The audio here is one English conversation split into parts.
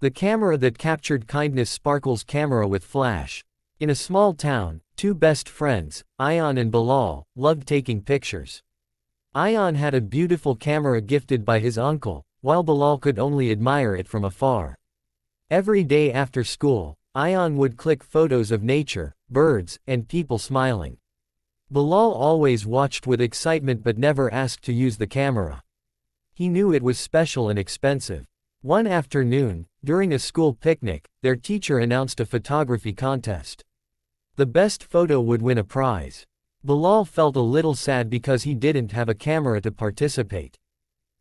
The camera that captured kindness sparkles camera with flash. In a small town, two best friends, Ayaan and Bilal, loved taking pictures. Ayaan had a beautiful camera gifted by his uncle, while Bilal could only admire it from afar. Every day after school, Ayaan would click photos of nature, birds, and people smiling. Bilal always watched with excitement but never asked to use the camera. He knew it was special and expensive. One afternoon, during a school picnic, their teacher announced a photography contest. The best photo would win a prize. Bilal felt a little sad because he didn't have a camera to participate.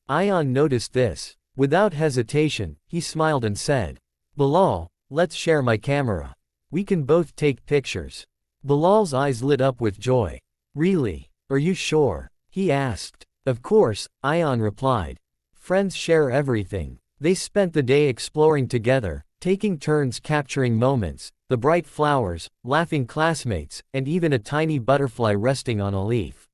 Ayaan noticed this. Without hesitation, he smiled and said, "Bilal, let's share my camera. We can both take pictures." Bilal's eyes lit up with joy. "Really? Are you sure?" he asked. "Of course," Ayaan replied. Friends share everything. They spent the day exploring together, taking turns capturing moments, the bright flowers, laughing classmates, and even a tiny butterfly resting on a leaf.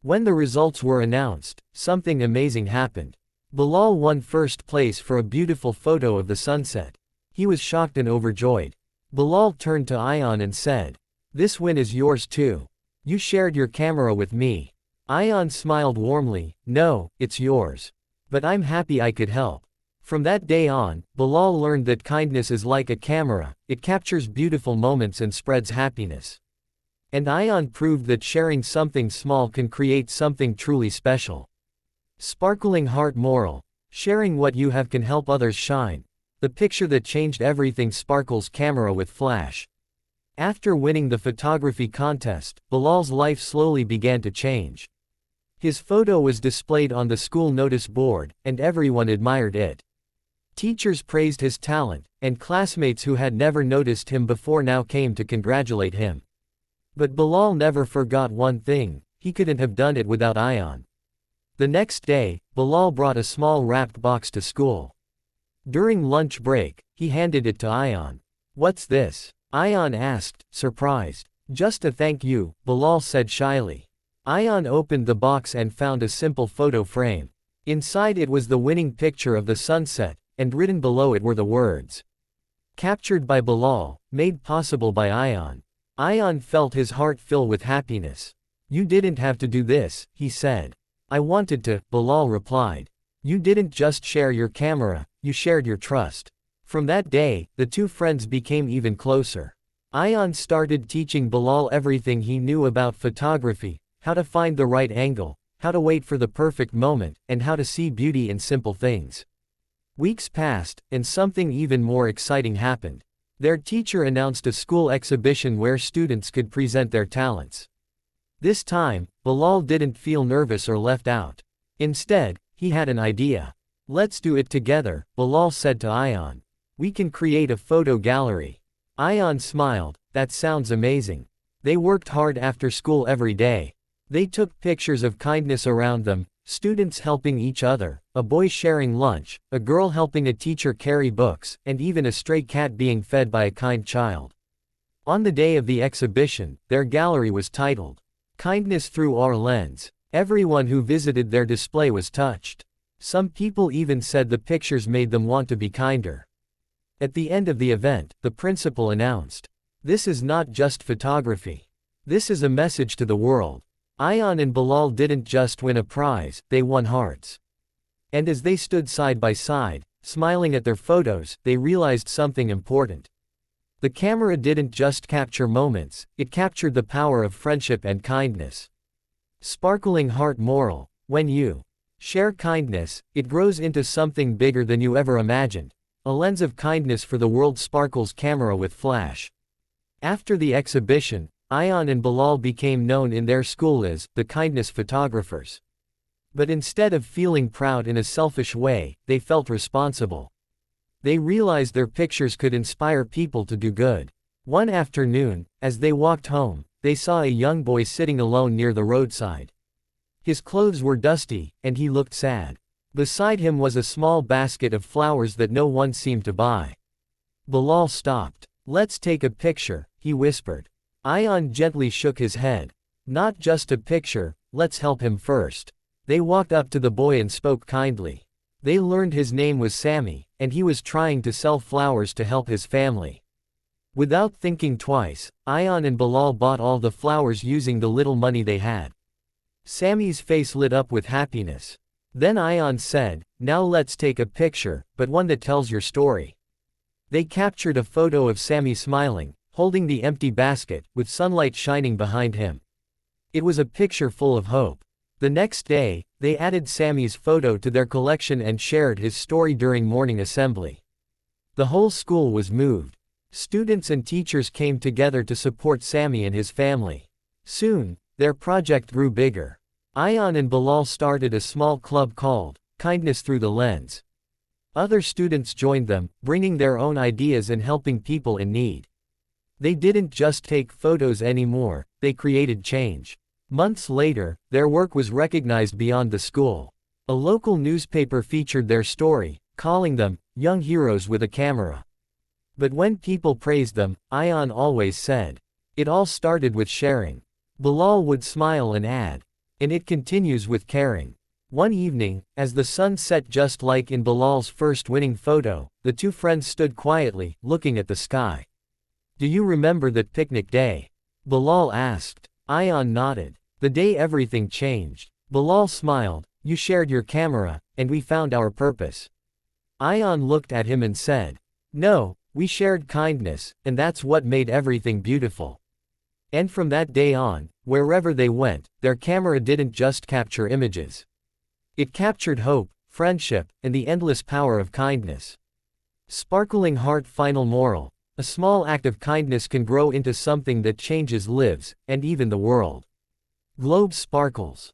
When the results were announced, something amazing happened. Bilal won first place for a beautiful photo of the sunset. He was shocked and overjoyed. Bilal turned to Ayaan and said, "This win is yours too. You shared your camera with me." Ayaan smiled warmly, "No, it's yours. But I'm happy I could help." From that day on, Bilal learned that kindness is like a camera, it captures beautiful moments and spreads happiness. And Ayaan proved that sharing something small can create something truly special. Sparkling heart moral. Sharing what you have can help others shine. The picture that changed everything sparkles camera with flash. After winning the photography contest, Bilal's life slowly began to change. His photo was displayed on the school notice board, and everyone admired it. Teachers praised his talent, and classmates who had never noticed him before now came to congratulate him. But Bilal never forgot one thing: he couldn't have done it without Ayaan. The next day, Bilal brought a small wrapped box to school. During lunch break, he handed it to Ayaan. "What's this?" Ayaan asked, surprised. "Just a thank you," Bilal said shyly. Ayaan opened the box and found a simple photo frame. Inside it was the winning picture of the sunset, and written below it were the words, "Captured by Bilal, made possible by Ayaan." Ayaan felt his heart fill with happiness. "You didn't have to do this," he said. "I wanted to," Bilal replied. "You didn't just share your camera, you shared your trust." From that day, the two friends became even closer. Ayaan started teaching Bilal everything he knew about photography: how to find the right angle, how to wait for the perfect moment, and how to see beauty in simple things. Weeks passed, and something even more exciting happened. Their teacher announced a school exhibition where students could present their talents. This time, Bilal didn't feel nervous or left out. Instead, he had an idea. "Let's do it together," Bilal said to Ayaan. "We can create a photo gallery." Ayaan smiled. "That sounds amazing." They worked hard after school every day. They took pictures of kindness around them, students helping each other, a boy sharing lunch, a girl helping a teacher carry books, and even a stray cat being fed by a kind child. On the day of the exhibition, their gallery was titled, "Kindness Through Our Lens." Everyone who visited their display was touched. Some people even said the pictures made them want to be kinder. At the end of the event, the principal announced, "This is not just photography. This is a message to the world." Ayaan and Bilal didn't just win a prize, they won hearts. And as they stood side by side, smiling at their photos, they realized something important. The camera didn't just capture moments, it captured the power of friendship and kindness. Sparkling heart moral: when you share kindness, it grows into something bigger than you ever imagined. A lens of kindness for the world sparkles camera with flash. After the exhibition, Ayaan and Bilal became known in their school as the kindness photographers. But instead of feeling proud in a selfish way, they felt responsible. They realized their pictures could inspire people to do good. One afternoon, as they walked home, they saw a young boy sitting alone near the roadside. His clothes were dusty, and he looked sad. Beside him was a small basket of flowers that no one seemed to buy. Bilal stopped. "Let's take a picture," he whispered. Ayaan gently shook his head. "Not just a picture, let's help him first." They walked up to the boy and spoke kindly. They learned his name was Sammy, and he was trying to sell flowers to help his family. Without thinking twice, Ayaan and Bilal bought all the flowers using the little money they had. Sammy's face lit up with happiness. Then Ayaan said, "Now let's take a picture, but one that tells your story." They captured a photo of Sammy smiling, holding the empty basket, with sunlight shining behind him. It was a picture full of hope. The next day, they added Sammy's photo to their collection and shared his story during morning assembly. The whole school was moved. Students and teachers came together to support Sammy and his family. Soon, their project grew bigger. Ayaan and Bilal started a small club called Kindness Through the Lens. Other students joined them, bringing their own ideas and helping people in need. They didn't just take photos anymore, they created change. Months later, their work was recognized beyond the school. A local newspaper featured their story, calling them young heroes with a camera. But when people praised them, Ayaan always said, "It all started with sharing." Bilal would smile and add, "And it continues with caring." One evening, as the sun set just like in Bilal's first winning photo, the two friends stood quietly, looking at the sky. "Do you remember that picnic day?" Bilal asked. Ayaan nodded. "The day everything changed." Bilal smiled, "You shared your camera, and we found our purpose." Ayaan looked at him and said, "No, we shared kindness, and that's what made everything beautiful." And from that day on, wherever they went, their camera didn't just capture images. It captured hope, friendship, and the endless power of kindness. Sparkling Heart. Final moral: a small act of kindness can grow into something that changes lives, and even the world. Globe sparkles.